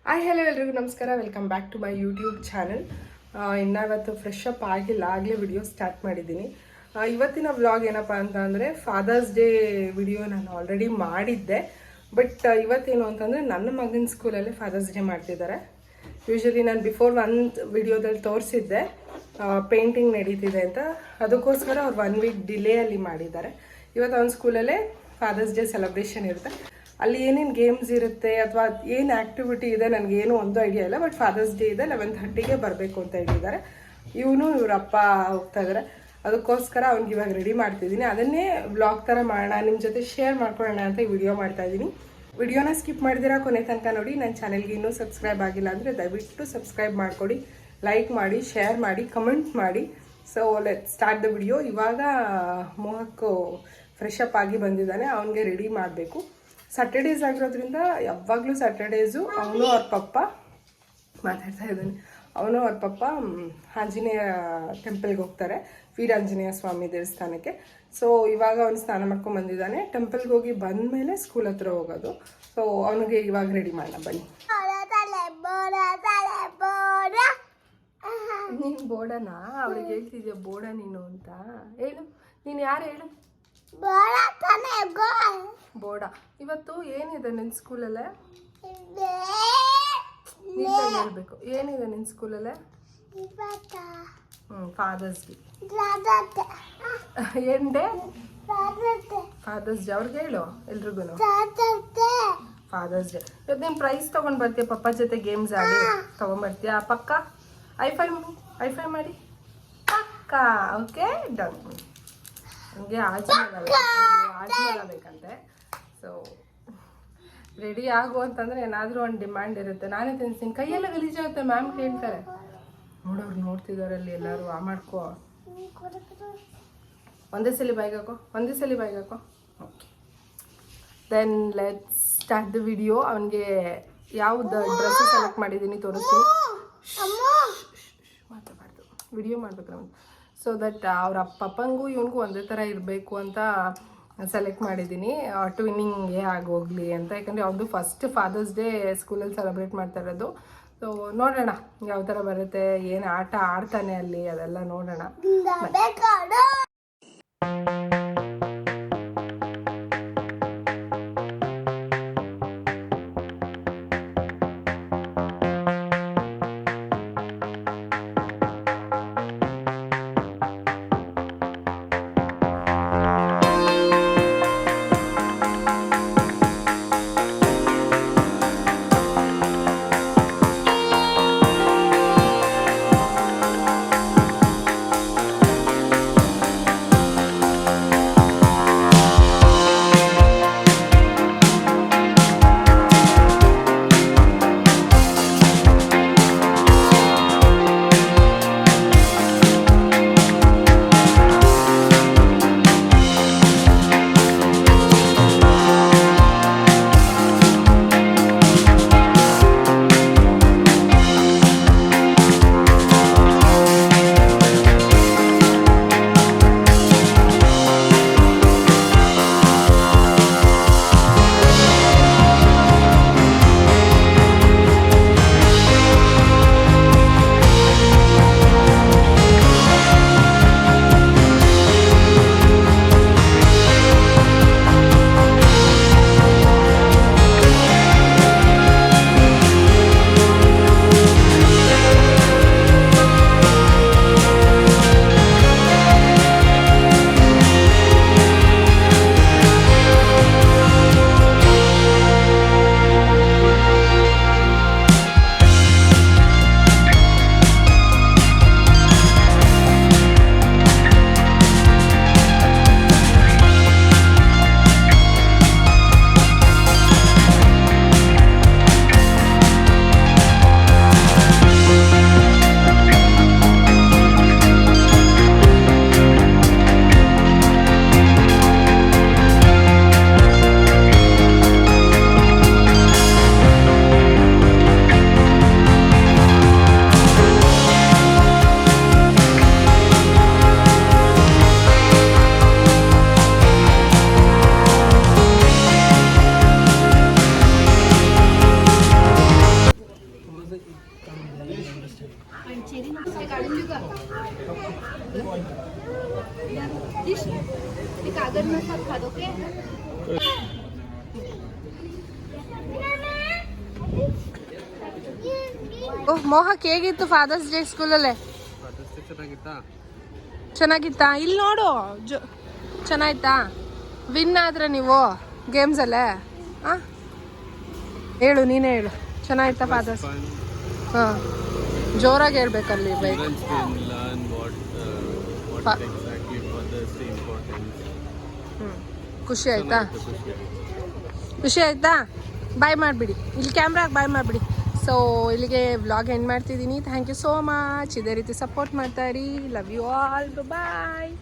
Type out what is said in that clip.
Hi hello ಎಲ್ರಿಗೂ ನಮಸ್ಕಾರ. Welcome back to my YouTube channel. ಇವತ್ತು ಫ್ರೆಶ್ ಅಪ್ ಆಗಿಲ್ಲ, ಆಗಲೇ ವಿಡಿಯೋ ಸ್ಟಾರ್ಟ್ ಮಾಡಿದ್ದೀನಿ. ಇವತ್ತಿನ ವ್ಲಾಗ್ ಏನಪ್ಪ ಅಂತ ಅಂದರೆ ಫಾದರ್ಸ್ ಡೇ ವಿಡಿಯೋ ನಾನು ಆಲ್ರೆಡಿ ಮಾಡಿದ್ದೆ. ಬಟ್ ಇವತ್ತೇನು ಅಂತಂದರೆ ನನ್ನ ಮಗನ ಸ್ಕೂಲಲ್ಲಿ ಫಾದರ್ಸ್ ಡೇ ಮಾಡ್ತಿದ್ದಾರೆ. ಯೂಶ್ವಲಿ ನಾನು ಬಿಫೋರ್ ಒಂದು ವಿಡಿಯೋದಲ್ಲಿ ತೋರಿಸಿದ್ದೆ ಪೇಂಟಿಂಗ್ ನಡೀತಿದೆ ಅಂತ. ಅದಕ್ಕೋಸ್ಕರ ಅವ್ರು 1 ವೀಕ್ ಡಿಲೇಯಲ್ಲಿ ಮಾಡಿದ್ದಾರೆ. ಇವತ್ತು ಅವ್ನ ಸ್ಕೂಲಲ್ಲೇ ಫಾದರ್ಸ್ ಡೇ ಸೆಲೆಬ್ರೇಷನ್ ಇರುತ್ತೆ. ಅಲ್ಲಿ ಏನೇನು ಗೇಮ್ಸ್ ಇರುತ್ತೆ ಅಥವಾ ಏನು ಆ್ಯಕ್ಟಿವಿಟಿ ಇದೆ ನನಗೇನು ಒಂದು ಐಡಿಯಾ ಇಲ್ಲ. ಬಟ್ ಫಾದರ್ಸ್ ಡೇ ಇದೆ, 11:30ಗೆ ಬರಬೇಕು ಅಂತ ಹೇಳಿದ್ದಾರೆ. ಇವರಪ್ಪ ಹೋಗ್ತಾ ಇದ್ದಾರೆ. ಅದಕ್ಕೋಸ್ಕರ ಅವ್ನಿಗೆ ಇವಾಗ ರೆಡಿ ಮಾಡ್ತಿದ್ದೀನಿ. ಅದನ್ನೇ ಬ್ಲಾಗ್ ಥರ ಮಾಡೋಣ, ನಿಮ್ಮ ಜೊತೆ ಶೇರ್ ಮಾಡ್ಕೊಳ್ಳೋಣ ಅಂತ ಈ ವಿಡಿಯೋ ಮಾಡ್ತಾಯಿದ್ದೀನಿ. ವಿಡಿಯೋನ ಸ್ಕಿಪ್ ಮಾಡಿದಿರಾ ಕೊನೆ ತನಕ ನೋಡಿ. ನನ್ನ ಚಾನಲ್ಗೆ ಇನ್ನೂ ಸಬ್ಸ್ಕ್ರೈಬ್ ಆಗಿಲ್ಲ ಅಂದರೆ ದಯವಿಟ್ಟು ಸಬ್ಸ್ಕ್ರೈಬ್ ಮಾಡಿಕೊಡಿ, ಲೈಕ್ ಮಾಡಿ, ಶೇರ್ ಮಾಡಿ, ಕಮೆಂಟ್ ಮಾಡಿ. So let start the video. ಇವಾಗ ಮೋಹಕ್ಕು ಫ್ರೆಶ್ ಅಪ್ ಆಗಿ ಬಂದಿದ್ದಾನೆ, ಅವನಿಗೆ ರೆಡಿ ಮಾಡಬೇಕು. ಸ್ಯಾಟರ್ಡೇಸ್ ಆಗಿರೋದ್ರಿಂದ ಯಾವಾಗಲೂ ಸ್ಯಾಟರ್ಡೇಸು ಅವನು ಅವ್ರ ಪಪ್ಪ ಮಾತಾಡ್ತಾ ಇದ್ದಾನೆ. ಅವನು ಅವ್ರ ಪಪ್ಪ ಆಂಜನೇಯ ಟೆಂಪಲ್ಗೆ ಹೋಗ್ತಾರೆ, ವೀರಾಂಜನೇಯ ಸ್ವಾಮಿ ದೇವಸ್ಥಾನಕ್ಕೆ. ಸೊ ಇವಾಗ ಅವನು ಸ್ನಾನ ಮಾಡ್ಕೊಂಡು ಬಂದಿದ್ದಾನೆ. ಟೆಂಪಲ್ಗೆ ಹೋಗಿ ಬಂದ ಮೇಲೆ ಸ್ಕೂಲ್ ಹತ್ರ ಹೋಗೋದು. ಸೊ ಅವನಿಗೆ ಇವಾಗ ರೆಡಿ ಮಾಡೋಣ ಬನ್ನಿ. ನೀನು ಬೋಡನಾ? ಅವ್ರಿಗೆ ಹೇಳ್ತಿದ್ಯಾ ಬೋಡ ನೀನು ಅಂತ? ಹೇಳು, ನೀನು ಯಾರು ಹೇಳು? ಬೋಡ. ಇವತ್ತು ಏನಿದೆ ನಿನ್ನ ಸ್ಕೂಲಲ್ಲೇ? ನೀಟಾಗಿ ಹೇಳ್ಬೇಕು. ಏನಿದೆ ನಿನ್ನ ಸ್ಕೂಲಲ್ಲೇ? Father's day. ಏನ್ ಡೇ? Father's day. ಅವ್ರಿಗೆ ಹೇಳು ಎಲ್ರಿಗೂ ಫಾದರ್ಸ್ ಡೇ. ಇವತ್ತು ನೀನು ಪ್ರೈಸ್ ತೊಗೊಂಡು ಬರ್ತೀಯ, ಪಪ್ಪ ಜೊತೆ ಗೇಮ್ಸ್ ಆಡಿ ತೊಗೊಂಡ್ಬರ್ತೀಯ ಪಕ್ಕ? ಐಫೈ ಮಾಡಿ ಪಕ್ಕ. Okay done. ನನಗೆ ಆಜ್ಮೇಲೆ ಬೇಕಂತೆ. ಸೊ ರೆಡಿ ಆಗು ಅಂತಂದರೆ ಏನಾದರೂ ಒಂದು ಡಿಮ್ಯಾಂಡ್ ಇರುತ್ತೆ. ನಾನೇ ತಿನ್ನಿಸ್ತೀನಿ. ಕೈಯೆಲ್ಲ ಗಲೀಜಾಗುತ್ತೆ, ಮ್ಯಾಮ್ ಕೇಳ್ತಾರೆ. ನೋಡೋರು ನೋಡ್ತಿದ್ದಾರಲ್ಲಿ ಎಲ್ಲರೂ ಮಾಡ್ಕೋ. ಒಂದೇ ಸಲ ಬಾಯಿಗೆ ಹಾಕೋ. Okay, then let's start the video. ಅವನಿಗೆ ಯಾವ್ದು ಡ್ರೆಸ್ ಸೆಲೆಕ್ಟ್ ಮಾಡಿದ್ದೀನಿ ತೋರಿಸ್ತೀನಿ. ಮಾತಾಡಬಾರ್ದು, ವಿಡಿಯೋ ಮಾಡ್ಬೇಕು ನಾವು. ಸೊ ದಟ್ ಅವ್ರ ಪಪ್ಪಂಗೂ ಇವನಿಗೂ ಒಂದೇ ಥರ ಇರಬೇಕು ಅಂತ ಸೆಲೆಕ್ಟ್ ಮಾಡಿದ್ದೀನಿ, ಟ್ವಿನ್ನಿಂಗೇ ಆಗೋಗಲಿ ಅಂತ. ಯಾಕಂದರೆ ಅವ್ರದ್ದು ಫಸ್ಟ್ ಫಾದರ್ಸ್ ಡೇ ಸ್ಕೂಲಲ್ಲಿ ಸೆಲೆಬ್ರೇಟ್ ಮಾಡ್ತಾ ಇರೋದು. ಸೊ ನೋಡೋಣ ಯಾವ ಥರ ಬರುತ್ತೆ, ಏನು ಆಟ ಆಡ್ತಾನೆ ಅಲ್ಲಿ, ಅದೆಲ್ಲ ನೋಡೋಣ. ಮೋಹಕ್ ಹೇಗಿತ್ತು ಫಾದರ್ಸ್ ಡೇ ಸ್ಕೂಲಲ್ಲೇ? ಚೆನ್ನಾಗಿತ್ತಾ? ಇಲ್ಲಿ ನೋಡು ಚೆನ್ನಾಯ್ತಾ? ವಿನ್ ಆದ್ರೆ ನೀವು ಗೇಮ್ಸಲ್ಲೇ? ಹಾಂ ಹೇಳು, ನೀನೇ ಹೇಳು. ಚೆನ್ನಾಯ್ತಾ ಫಾದರ್ಸ್? ಹಾಂ ಜೋರಾಗಿ ಹೇಳ್ಬೇಕಲ್ಲಿ ಬೈಕ್. ಖುಷಿ ಆಯ್ತಾ? ಖುಷಿ ಆಯ್ತಾ? ಬಾಯ್ ಮಾಡಿಬಿಡಿ, ಇಲ್ಲಿ ಕ್ಯಾಮ್ರಾಗೆ ಬಾಯ್ ಮಾಡಿಬಿಡಿ. ಸೊ ಇಲ್ಲಿಗೆ ವ್ಲಾಗ್ ಎಂಡ್ ಮಾಡ್ತಿದ್ದೀನಿ. Thank you so much. ಇದೇ ರೀತಿ ಸಪೋರ್ಟ್ ಮಾಡ್ತಾ ಇರಿ. Love you all. ಬಾಯ್.